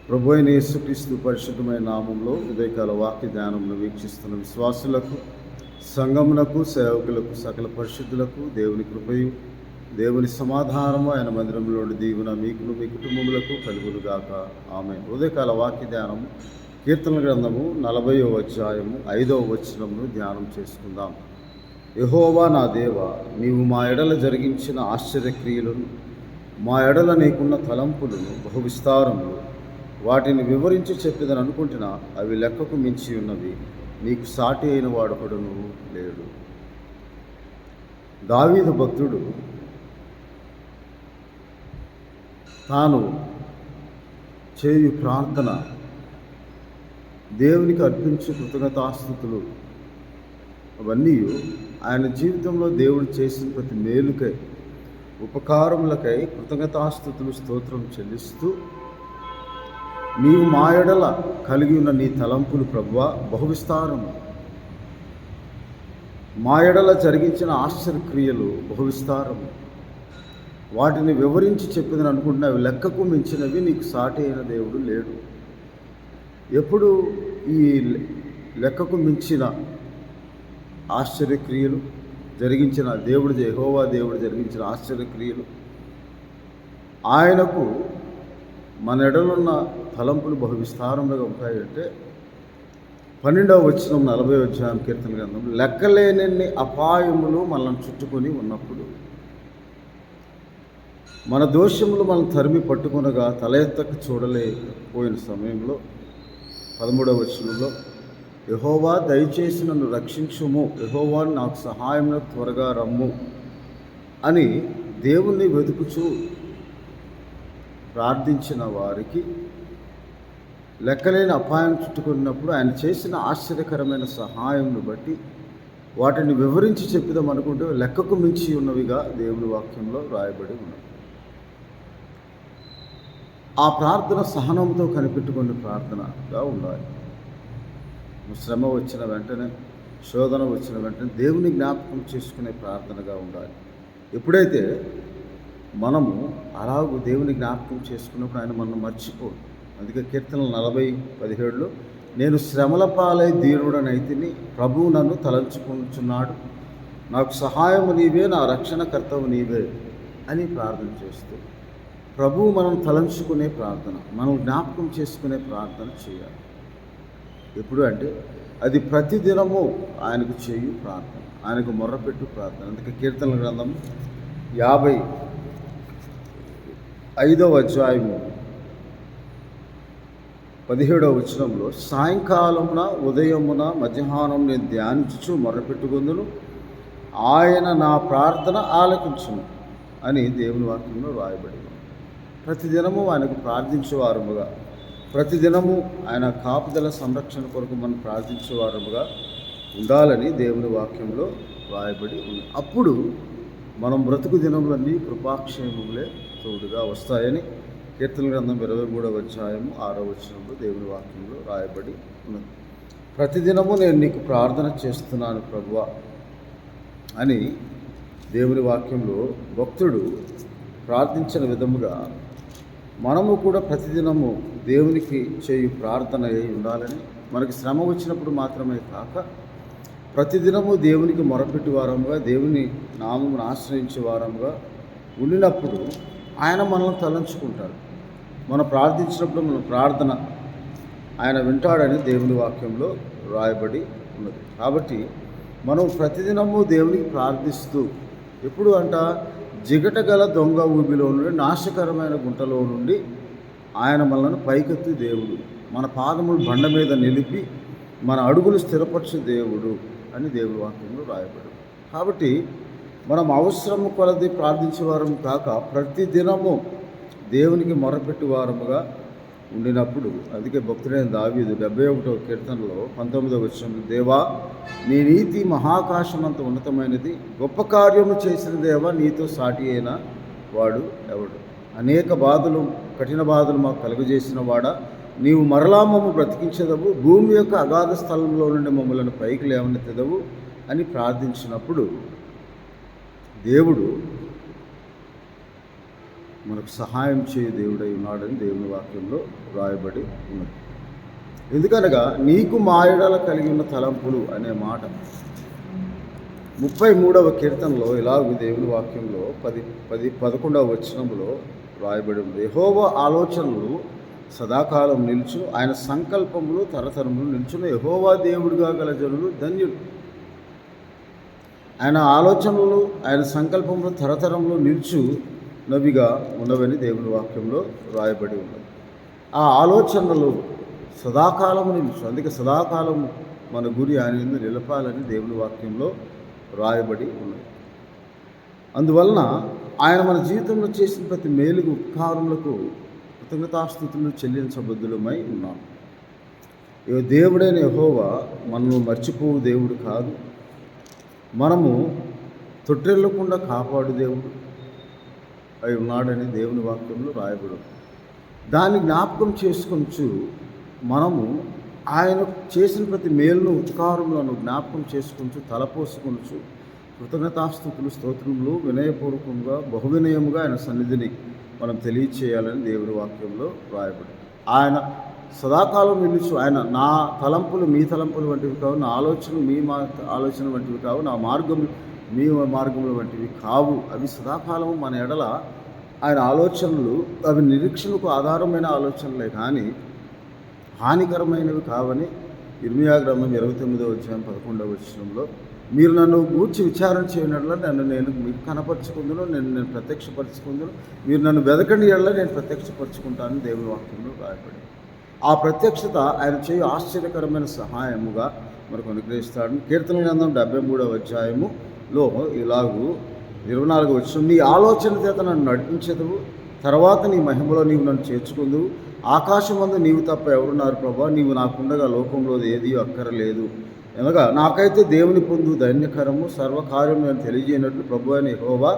ప్రభు అయిన యేసుక్రీస్తు పరిశుద్ధమైన నామంలో ఉదయకాల వాక్య ధ్యానమును వీక్షిస్తున్న విశ్వాసులకు, సంఘమునకు, సేవకులకు, సకల పరిశుద్ధులకు దేవుని కృపయు, దేవుని సమాధానము ఆయన మందిరంలోని దీవున మీకును మీ కుటుంబములకు కలుగునుగాక. ఆమేన్. ఉదయకాల వాక్య ధ్యానము కీర్తనల గ్రంథము 40వ అధ్యాయము 5వ వచనమును ధ్యానం చేసుకుందాం. యెహోవా నా దేవా, నీవు మా ఎడల జరిగించిన ఆశ్చర్యక్రియలను, మా ఎడల నీకున్న తలంపులను బహు విస్తారములు. వాటిని వివరించి చెప్పేదని అనుకుంటున్నా, అవి లెక్కకు మించి ఉన్నవి. నీకు సాటి అయిన వాడొకడును లేడు. దావీదు భక్తుడు తాను చేయు ప్రార్థన, దేవునికి అర్పించు కృతజ్ఞతాస్తుతులు, అవన్నీ ఆయన జీవితంలో దేవుడు చేసిన ప్రతి మేలుకై, ఉపకారములకై కృతజ్ఞతాస్తుతులు, స్తోత్రం చెల్లిస్తూ, నీవు మా ఎడల కలిగి ఉన్న నీ తలంపులు ప్రభువా బహు విస్తారము, మా ఎడల జరిగించిన ఆశ్చర్యక్రియలు బహు విస్తారము. వాటిని వివరించి చెప్పేదని అనుకుంటున్నా, అవి లెక్కకు మించినవి. నీకు సాటి అయిన దేవుడు లేడు. ఎప్పుడు ఈ లెక్కకు మించిన ఆశ్చర్యక్రియలు జరిగించిన దేవుడు, యెహోవా దేవుడు జరిగించిన ఆశ్చర్యక్రియలు, ఆయనకు మన ఎడలున్న తలంపులు బహు విస్తారంగా ఉంటాయంటే 12వ వచనం 40వ అధ్యాయం కీర్తన గ్రంథం, లెక్కలేనన్ని అపాయములు మనల్ని చుట్టుకొని ఉన్నప్పుడు, మన దోషములు మనం తరిమి పట్టుకొనగా తల ఎత్తక చూడలేకపోయిన సమయంలో 13వ వచనంలో, యెహోవా దయచేసి నన్ను రక్షించుము, యెహోవా నాకు సహాయంలో త్వరగా రమ్ము అని దేవుణ్ణి వెతుకుచూ ప్రార్థించిన వారికి లెక్కలేని అపాయం చుట్టుకున్నప్పుడు ఆయన చేసిన ఆశ్చర్యకరమైన సహాయంను బట్టి వాటిని వివరించి చెప్పిదాం అనుకుంటే లెక్కకు మించి ఉన్నవిగా దేవుని వాక్యంలో రాయబడి ఉన్నది. ఆ ప్రార్థన సహనంతో కనిపెట్టుకునే ప్రార్థనగా ఉండాలి. శ్రమ వచ్చిన వెంటనే, శోధన వచ్చిన వెంటనే దేవుని జ్ఞాపకం చేసుకునే ప్రార్థనగా ఉండాలి. ఎప్పుడైతే మనము అలాగూ దేవుని జ్ఞాపకం చేసుకున్నప్పుడు ఆయన మనం మర్చిపోడు. అందుకే కీర్తనలు 40:17లో, నేను శ్రమల పాలై దీనుడనైతిని, ప్రభువు నన్ను తలంచుకుంటున్నాడు, నాకు సహాయము నీవే, నా రక్షణకర్తవు నీవే అని ప్రార్థన చేస్తూ, ప్రభువు మనం తలంచుకునే ప్రార్థన, మనం జ్ఞాపకం చేసుకునే ప్రార్థన చేయాలి. ఎప్పుడు అంటే అది ప్రతిదినము ఆయనకు చేయు ప్రార్థన, ఆయనకు మొర్రపెట్టు ప్రార్థన. అందుకే కీర్తనల గ్రంథం 55వ అధ్యాయము 17వ వచనంలో, సాయంకాలమున, ఉదయమున, మధ్యాహ్నం నేను ధ్యానించుచు మొర్రపెట్టుకొందును, ఆయన నా ప్రార్థన ఆలకించును అని దేవుని వాక్యంలో రాయబడింది. ప్రతిదినము ఆయనకు ప్రార్థించేవారముగా, ప్రతిదినము ఆయన కాపుదల సంరక్షణ కొరకు మనం ప్రార్థించేవారముగా ఉండాలని దేవుని వాక్యంలో రాయబడి ఉంది. అప్పుడు మనం బ్రతుకు దినములన్నీ కృపాక్షేమములే తోడుగా వస్తాయని కీర్తన గ్రంథం 23వ అధ్యాయము 6వ వచనంలో దేవుని వాక్యంలో రాయబడి ఉన్నది. ప్రతిదినము నేను నీకు ప్రార్థన చేస్తున్నాను ప్రభువా అని దేవుని వాక్యంలో భక్తుడు ప్రార్థించిన విధముగా మనము కూడా ప్రతిదినము దేవునికి చేయు ప్రార్థన అయి ఉండాలని, మనకి శ్రమ వచ్చినప్పుడు మాత్రమే కాక ప్రతిదినము దేవునికి మొరపెట్టి వారముగా, దేవుని నామమును ఆశ్రయించే వారముగా ఉండినప్పుడు ఆయన మనల్ని తలంచుకుంటాడు. మనం ప్రార్థించినప్పుడు మన ప్రార్థన ఆయన వింటాడని దేవుని వాక్యంలో రాయబడి ఉన్నది. కాబట్టి మనం ప్రతిదినము దేవునికి ప్రార్థిస్తూ, ఎప్పుడు అంట జిగటగల దొంగ ఊబిలో నుండి, నాశకరమైన గుంటలో నుండి ఆయన మనల్ని పైకెత్తి దేవుడు, మన పాదములు బండ మీద నిలిపి మన అడుగులు స్థిరపరచు దేవుడు అని దేవుని వాక్యంలో రాయబడి. కాబట్టి మనం అవసరము కొలది ప్రార్థించే వారము కాక ప్రతిదినము దేవునికి మొరపెట్టి వారముగా ఉండినప్పుడు, అందుకే భక్తుడైన దావీదు 71వ కీర్తనలో 19వ వచనంలో, దేవా నీ నీతి మహాకాశమంత ఉన్నతమైనది, గొప్ప కార్యము చేసిన దేవా నీతో సాటి అయిన వాడు ఎవడు? అనేక బాధలు, కఠిన బాధలు మాకు కలుగజేసిన వాడా, నీవు మరలా మమ్ము బ్రతికించదవు, భూమి యొక్క అగాధ స్థలంలో నుండి మమ్మలను పైకి లేవనెత్తదవు అని ప్రార్థించినప్పుడు దేవుడు మనకు సహాయం చేయు దేవుడై ఉన్నాడని దేవుని వాక్యంలో రాయబడి ఉన్నది. ఎందుకనగా నీకు మా యెడల కలిగి ఉన్న తలంపులు అనే మాట 33వ కీర్తనలో ఇలాగూ దేవుని వాక్యంలో 11వ వచనంలో రాయబడి ఉంది. యెహోవా ఆలోచనలు సదాకాలం నిలుచు, ఆయన సంకల్పములు తరతరములు నిలుచును. యెహోవా దేవుడిగా గల జనులు ధన్యులు. ఆయన ఆలోచనలు ఆయన సంకల్పములు తరతరములు నిలుచునవిగా ఉన్నవని దేవుని వాక్యంలో రాయబడి ఉన్నది. ఆ ఆలోచనలు సదాకాలము నిలుచు, అందుకే సదాకాలము మన గురి ఆయన యందు నిలపాలని దేవుని వాక్యంలో రాయబడి ఉన్నది. అందువలన ఆయన మన జీవితంలో చేసిన ప్రతి మేలుకు ఉపకారములకు కృతజ్ఞతాస్తుతులు చెల్లించబద్దులమై ఉన్నాం. దేవుడైన యెహోవా మనల్ని మర్చిపోవు దేవుడు కాదు. మనము తొట్టిల్లకుండా కాపాడు దేవుడు అయి ఉన్నాడని దేవుని వాక్యంలో రాయబడి. దాన్ని జ్ఞాపకం చేసుకొంచు మనము ఆయన చేసిన ప్రతి మేలును ఉపకారములను జ్ఞాపకం చేసుకొంచు తలపోసుకొంచు కృతజ్ఞతాస్తుతులు స్తోత్రములు వినయపూర్వకంగా బహువినయముగా ఆయన సన్నిధిని మనం తెలియచేయాలని దేవుని వాక్యంలో రాయబడి. ఆయన సదాకాలం నిలుచు, ఆయన నా తలంపులు మీ తలంపులు వంటివి కావు, నా ఆలోచనలు మీ ఆలోచన వంటివి కావు, నా మార్గం మీ మార్గముల వంటివి కావు. అవి సదాకాలము మన ఎడల ఆయన ఆలోచనలు, అవి నిరీక్షణకు ఆధారమైన ఆలోచనలే కానీ హానికరమైనవి కావని ఇర్మియా గ్రంథం 29వ అధ్యాయం 11వ వచనంలో మీరు నన్ను గూర్చి విచారణ చేయనట్ల నేను మీకు కనపరుచుకుందును, నేను ప్రత్యక్షపరుచుకుందును, మీరు నన్ను వెదకండి ఎడల నేను ప్రత్యక్షపరుచుకుంటానని దేవుని వాక్యంలో రాయబడి. ఆ ప్రత్యక్షత ఆయన చేయు ఆశ్చర్యకరమైన సహాయముగా మనకు అనుగ్రహిస్తాడు. కీర్తన గ్రంథం 73వ అధ్యాయములో ఇలాగూ 24వ వచనం, నీ ఆలోచన చేత నన్ను నడిపించదువు, తర్వాత నీ మహిమలో నీవు నన్ను చేర్చుకుందువు. ఆకాశమందు నీవు తప్ప ఎవరున్నారు ప్రభా, నీవు నాకుండగా లోకంలో ఏదీ అక్కరలేదు. అనగా నాకైతే దేవుని పొందు ధన్యకరము, సర్వకార్యం నేను తెలియజేయనట్లు ప్రభు అని యెహోవా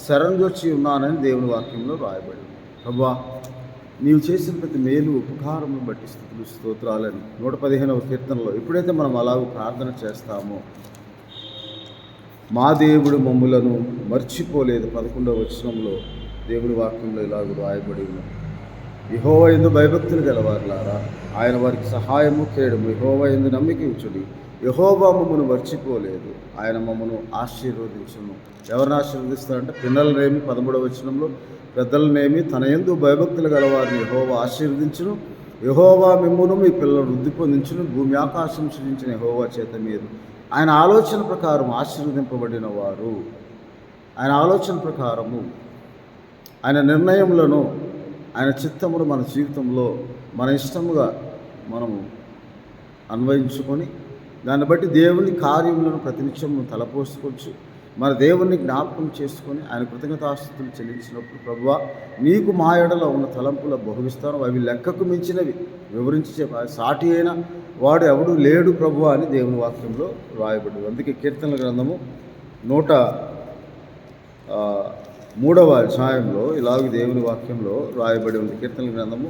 శరణుజొచ్చి ఉన్నానని దేవుని వాక్యంలో రాయబడి. ప్రభువా నీవు చేసిన ప్రతి మేలు ఉపకారమును బట్టి స్తుతులు స్తోత్రాలని 115వ కీర్తనలో ఎప్పుడైతే మనం అలాగూ ప్రార్థన చేస్తామో, మా దేవుడు మమ్ములను మర్చిపోలేదు 11వ వచనంలో దేవుడి వాక్యంలో ఇలాగూ రాయబడి ఉన్నది. యెహోవా యందు భయభక్తులు గలవారులారా, ఆయన వారికి సహాయము కేడము. యెహోవా యందు నమ్మిక ఉంచుడి. యెహోవా మమ్మను మర్చిపోలేదు, ఆయన మమ్మను ఆశీర్వదించును. ఎవరిని ఆశీర్వదిస్తారంటే పిల్లలనేమి 13వ వచనంలో పెద్దలనేమి తన యందు భయభక్తులు గలవారిని యెహోవా ఆశీర్వదించును. యెహోవా మిమ్మును మీ పిల్లలను వృద్ధి పొందించును. భూమి ఆకాశం సృజించిన యెహోవా చేత మీరు ఆయన ఆలోచన ప్రకారం ఆశీర్వదింపబడిన వారు. ఆయన ఆలోచన ప్రకారము ఆయన నిర్ణయములను ఆయన చిత్తమును మన జీవితంలో మన ఇష్టముగా మనము అన్వయించుకొని దాన్ని బట్టి దేవుని కార్యములను ప్రతినిత్యము తలపోసుకోవచ్చు. మన దేవుణ్ణి జ్ఞాపకం చేసుకొని ఆయన కృతజ్ఞతాస్తుతులు చెల్లించినప్పుడు ప్రభువా నీకు మా యెడల ఉన్న తలంపుల బహువిస్తారం, అవి లెక్కకు మించినవి, వివరించి సాటి అయిన వాడు ఎవడు లేడు ప్రభువా అని దేవుని వాక్యంలో రాయబడి. అందుకే కీర్తనల గ్రంథము 103వ అధ్యాయంలో ఇలాగ దేవుని వాక్యంలో రాయబడి ఉంది. కీర్తనల గ్రంథము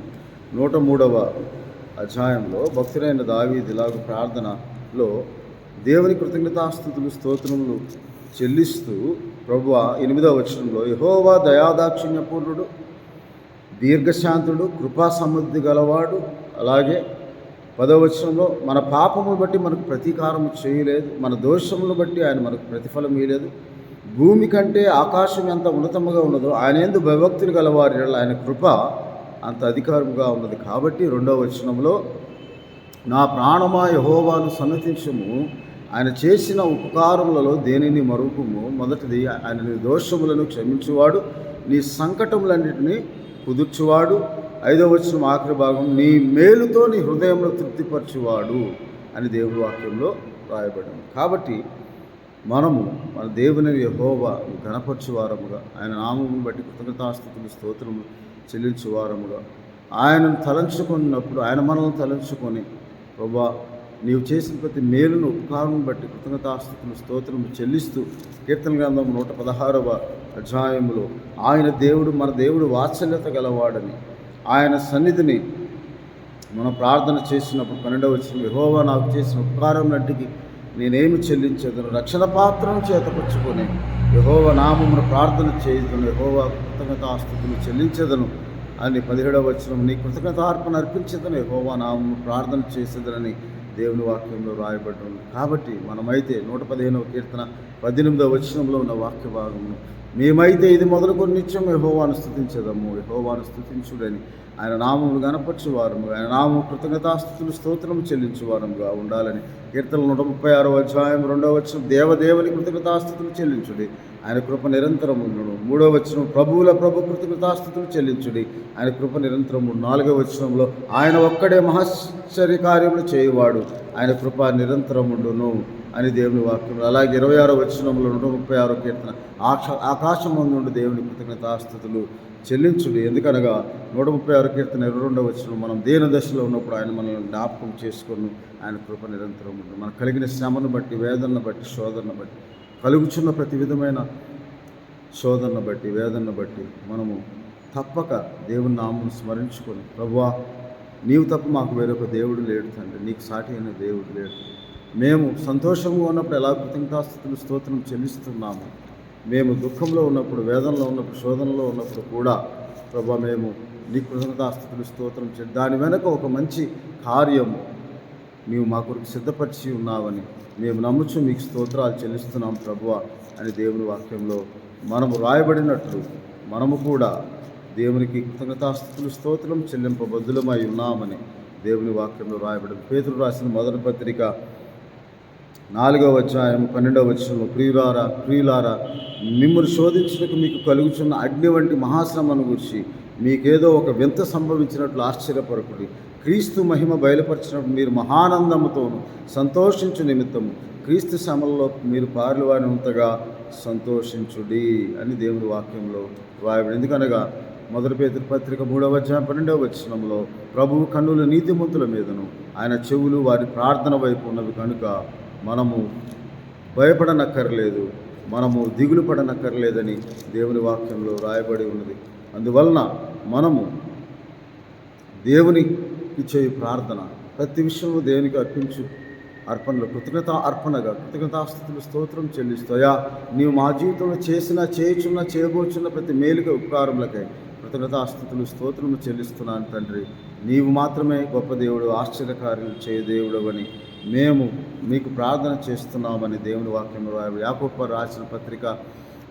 103వ అధ్యాయంలో భక్తుడైన దావీదు ఇలాగ ప్రార్థనలో దేవుని కృతజ్ఞతాస్తుతులు స్తోత్రములు చెల్లిస్తూ ప్రభువా 8వ వచనంలో యెహోవా దయాదాక్షిణ్యపూర్ణుడు, దీర్ఘశాంతుడు, కృపా సమృద్ధి గలవాడు. అలాగే 10వ వచనంలో మన పాపమును బట్టి మనకు ప్రతీకారం చేయలేదు, మన దోషములను బట్టి ఆయన మనకు ప్రతిఫలం ఇయ్యలేదు. భూమి కంటే ఆకాశం ఎంత ఉన్నతముగా ఉన్నదో ఆయన యందు భయభక్తులు గలవారి ఆయన కృప అంత అధికారముగా ఉన్నది. కాబట్టి 2వ వచనంలో నా ప్రాణమా యెహోవాను సన్నతించుము, ఆయన చేసిన ఉపకారములలో దేనిని మరుపుము. మొదటిది ఆయన నీ దోషములను క్షమించువాడు, నీ సంకటములన్నిటినీ కుదుర్చువాడు. 5వ వచనం ఆఖరి భాగం నీ మేలుతో నీ హృదయంలో తృప్తిపరచువాడు అని దేవుని వాక్యంలో రాయబడింది. కాబట్టి మనము మన దేవుని యెహోవా ఘనపరచువారముగా, ఆయన నామమును బట్టి కృతజ్ఞతాస్తుతులు స్తోత్రము చెల్లించువారముగా ఆయనను తలంచుకున్నప్పుడు ఆయన మనల్ని తలంచుకొని ప్రభువా నీవు చేసిన ప్రతి మేలును ఉపకారం బట్టి కృతజ్ఞతాస్తుతులు స్తోత్రము చెల్లిస్తూ కీర్తన గ్రంథం 116వ అధ్యాయములో ఆయన దేవుడు మన దేవుడు వాత్సల్యత గలవాడని ఆయన సన్నిధిని మనం ప్రార్థన చేసినప్పుడు 12వ వచనం యెహోవా నాకు చేసిన ఉపకారం నటికి నేనేమి చెల్లించదును, రక్షణ పాత్రను చేతపరుచుకొని యెహోవా నామమును ప్రార్థన చేయుదును. యెహోవా కృతజ్ఞతాస్తుతులు చెల్లించదను అని 17వ వచనం, నీ కృతజ్ఞతార్పణ అర్పించదని యెహోవా నామమున ప్రార్థన చేసేదనని దేవుని వాక్యంలో రాయబడి ఉంది. కాబట్టి మనమైతే 115వ కీర్తన 18వ వచనంలో ఉన్న వాక్య భాగమును మేమైతే ఇది మొదలుకొని నిత్యం యెహోవాను స్తుతించదము, యెహోవాను స్తుతించుడని ఆయన నామమును గణపరచువారము, ఆయన నామము కృతజ్ఞతాస్తుతులు స్తోత్రము చెల్లించువారముగా ఉండాలని కీర్తనలు 136వ అధ్యాయం 2వ వచనం, దేవదేవుని కృతజ్ఞతాస్తుతులు చెల్లించుడి, ఆయన కృప నిరంతరమును. 3వ వచనం, ప్రభువుల ప్రభు కృతజ్ఞతాస్తుతులు చెల్లించుడి, ఆయన కృప నిరంతరము. 4వ వచనంలో, ఆయన ఒక్కడే మహాశ్చర్య కార్యములు చేయువాడు, ఆయన కృప నిరంతరముండును అని దేవుని వాక్యం. అలాగే 26వ వచనంలో 136వ కీర్తన, ఆకాశం నుండి దేవుని కృతజ్ఞతాస్తుతులు చెల్లించుడి, ఎందుకనగా 136వ కీర్తన 22వ వచనం, మనం దేన దశలో ఉన్నప్పుడు ఆయన మనల్ని జ్ఞాపకం చేసుకొని ఆయన కృప నిరంతరం ఉంది. మనకు కలిగిన శ్రమను బట్టి, వేదనను బట్టి, శోధనను బట్టి, కలుగుచున్న ప్రతి విధమైన శోధనను బట్టి, వేదనను బట్టి మనము తప్పక దేవుని నామమును స్మరించుకొని, ప్రభువా నీవు తప్ప మాకు వేరొక దేవుడు లేడు తండ్రి, నీకు సాటి అయిన దేవుడు లేడు, మేము సంతోషంగా ఉన్నప్పుడు ఎలా కృతజ్ఞతాస్తుతులు స్తోత్రం చెల్లిస్తున్నాము, మేము దుఃఖంలో ఉన్నప్పుడు, వేదనలో ఉన్నప్పుడు, శోధనలో ఉన్నప్పుడు కూడా ప్రభువా మేము నీ కృతజ్ఞతాస్తుతులు స్తోత్రం దాని వెనక ఒక మంచి కార్యము నీవు మా కొరకు సిద్ధపరిచి ఉన్నావని మేము నమ్ముచు మీకు స్తోత్రాలు చెల్లిస్తున్నాం ప్రభువా అని దేవుని వాక్యంలో మనము రాయబడినట్లు మనము కూడా దేవునికి కృతజ్ఞతాస్తుతులు స్తోత్రం చెల్లింపబద్దులమై ఉన్నామని దేవుని వాక్యంలో రాయబడింది. పేతురు రాసిన మొదటి పత్రిక 4వ అధ్యాయం 12వ వచనంలో, ప్రియులారా మిమ్మల్ని శోధించుటకు మీకు కలుగుచున్న అగ్ని వంటి మహాశ్రమను గురించి మీకేదో ఒక వింత సంభవించినట్లు ఆశ్చర్యపరకుడి, క్రీస్తు మహిమ బయలుపరిచినప్పుడు మీరు మహానందముతోను సంతోషించు నిమిత్తము క్రీస్తు శ్రమల్లో మీరు పాలువారినంతగా సంతోషించుడి అని దేవుని వాక్యంలో రాయబడి. ఎందుకనగా 1 పేతురు పత్రిక 3వ అధ్యాయం 12వ వచనంలో, ప్రభువు కన్నులు నీతిమంతుల మీదను ఆయన చెవులు వారి ప్రార్థన వైపు ఉన్నవి కనుక మనము భయపడనక్కర్లేదు, మనము దిగులు పడనక్కర్లేదని దేవుని వాక్యంలో రాయబడి ఉన్నది. అందువలన మనము దేవునికి చేయు ప్రార్థన ప్రతి విషయంలో దేవునికి అర్పించు అర్పణలు కృతజ్ఞతాస్తుతులు స్తోత్రం చెల్లిస్తాయా, నీవు మా జీవితంలో చేయబోచున్న ప్రతి మేలుక ఉపకారములకై కృతజ్ఞతాస్తుతులు స్తోత్రము చెల్లిస్తున్నాను తండ్రి, నీవు మాత్రమే గొప్ప దేవుడు, ఆశ్చర్యకార్యాలు చేయ దేవుడు అని మేము మీకు ప్రార్థన చేస్తున్నామని దేవుని వాక్యంలో రాయబడి. యాకోబు రాసిన పత్రిక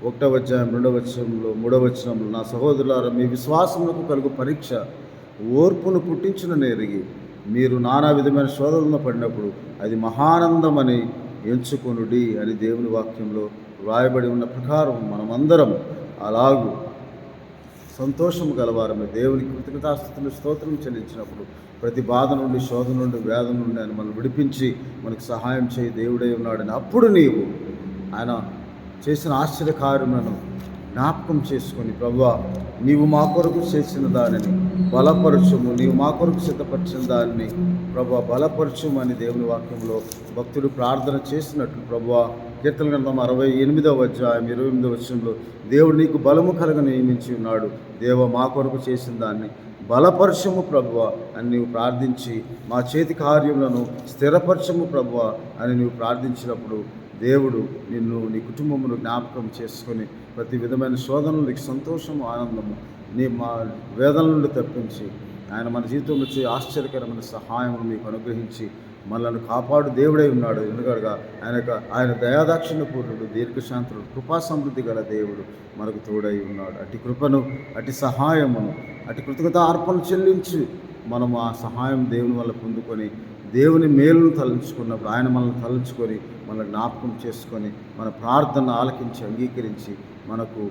1వ అధ్యాయం 2వ వచనంలో 3వ వచనంలో, నా సహోదరులారా మీ విశ్వాసములకు కలుగు పరీక్ష ఓర్పును పుట్టించిన నేరిగి మీరు నానా విధమైన శోధనలో పడినప్పుడు అది మహానందమని ఎంచుకొనుడి అని దేవుని వాక్యంలో రాయబడి ఉన్న ప్రకారం మనమందరం అలాగూ సంతోషము గలవారమే దేవునికి కృతజ్ఞతాస్తుతులు స్తోత్రం చెల్లించినప్పుడు ప్రతి బాధ నుండి, శోధన నుండి, వేదన నుండి ఆయన మనం విడిపించి మనకు సహాయం చేయి దేవుడై ఉన్నాడని అప్పుడు నీవు ఆయన చేసిన ఆశ్చర్యకార్యములను జ్ఞాపకం చేసుకొని, ప్రభువా నీవు మా కొరకు చేసిన దానిని బలపరచుము, నీవు మా కొరకు సిద్ధపరిచిన దానిని ప్రభువా బలపరచుము అని దేవుని వాక్యంలో భక్తుడు ప్రార్థన చేసినట్లు ప్రభువా కీర్తన గ్రంథం 68వ అధ్యాయం 28వ వచనంలో, దేవుడు నీకు బలము కలగ నియమించి ఉన్నాడు, దేవ మా కొరకు చేసిన దాన్ని బలపరచము ప్రభువా అని నీవు ప్రార్థించి మా చేతి కార్యములను స్థిరపరచము ప్రభువా అని నీవు ప్రార్థించినప్పుడు దేవుడు నిన్ను, నీ కుటుంబమును జ్ఞాపకం చేసుకొని ప్రతి విధమైన శోధనలు నీకు సంతోషము, ఆనందము, నీ మా వేదన నుండి తప్పించి ఆయన మన జీవితంలో వచ్చే ఆశ్చర్యకరమైన సహాయమును మీకు అనుగ్రహించి మనల్ని కాపాడు దేవుడై ఉన్నాడు. ఎందుకనగా ఆయన దయాదాక్షిణ్య పూర్ణుడు, దీర్ఘశాంతుడు, కృపా సమృద్ధి గల దేవుడు మనకు తోడై ఉన్నాడు. అటు కృపను, అటు సహాయమును, అటు కృతజ్ఞత అర్పణ చెల్లించి మనము ఆ సహాయం దేవుని వల్ల పొందుకొని దేవుని మేలును తలంచుకున్నప్పుడు ఆయన మనల్ని తలంచుకొని మనల్ని జ్ఞాపకం చేసుకొని మన ప్రార్థన ఆలకించి అంగీకరించి మనకు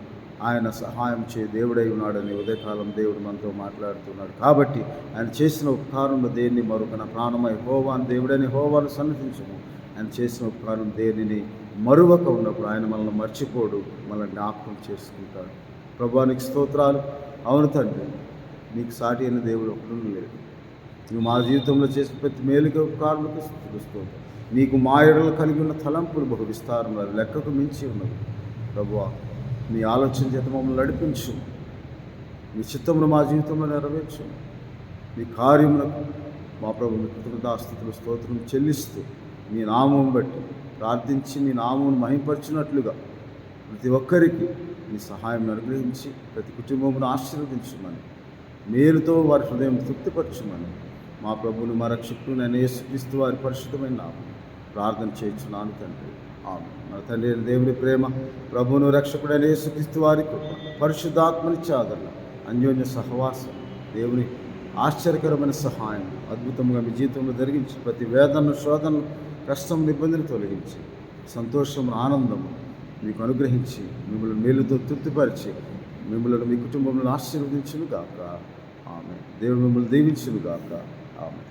ఆయన సహాయం దేవుడై ఉన్నాడని ఉదయకాలం దేవుడు మనతో మాట్లాడుతున్నాడు. కాబట్టి ఆయన చేసిన ఉపకారంలో దేన్ని మరొక నా ప్రాణమై యెహోవాను దేవుడని యెహోవాను సన్నతించము. ఆయన చేసిన ఉపకారం దేనిని మరువక ఉన్నప్పుడు ఆయన మనల్ని మర్చిపోడు, మనల్ని జ్ఞాపకం చేసుకుంటాడు. ప్రభువానికి స్తోత్రాలు. అవును తండ్రి, నీకు సాటి అయిన దేవుడు ఒకడు లేడు. నువ్వు మా జీవితంలో చేసిన ప్రతి మేలుగా ఉపకారులకు స్తోత్రం. నీకు మా ఎడలు కలిగి ఉన్న తలంపులు బహు విస్తారం, లెక్కకు మించి ఉన్నది. ప్రభువా నీ ఆలోచన చేత మమ్మల్ని నడిపించు, నీ చిత్తమును మా జీవితంలో నెరవేర్చు. నీ కార్యములకు మా ప్రభువుని కృతజ్ఞతాస్తుతులు స్తోత్రం చెల్లిస్తూ నీ నామం బట్టి ప్రార్థించి నీ నామమును మహింపరిచినట్లుగా ప్రతి ఒక్కరికి నీ సహాయం అనుగ్రహించి ప్రతి కుటుంబమును ఆశీర్వదించమని, మేలుతో వారి హృదయం తృప్తిపరచమని మా ప్రభువును మా రక్షకుడు నేను యేసుక్రీస్తు వారి పరిశుద్ధమైన నామమున ప్రార్థన చేయించున్నాను తండ్రి. ఆమేన్. మన తండ్రి అయిన దేవుని ప్రేమ, ప్రభువును రక్షకుడైన యేసుక్రీస్తు వారి కృప, పరిశుద్ధాత్మనిచ్చే ఆదరణ, అన్యోన్య సహవాసం, దేవుని ఆశ్చర్యకరమైన సహాయం అద్భుతంగా మీ జీవితంలో జరిగించి ప్రతి వేదన, శోధన, కష్టం, ఇబ్బందిని తొలగించి సంతోషం, ఆనందము మీకు అనుగ్రహించి మిమ్మల్ని మేలుతో తృప్తిపరిచి మిమ్మల్ని మీ కుటుంబంలో ఆశీర్వదించును గాక. ఆమె దేవుడు మిమ్మల్ని దీవించును గాక. ఆమె.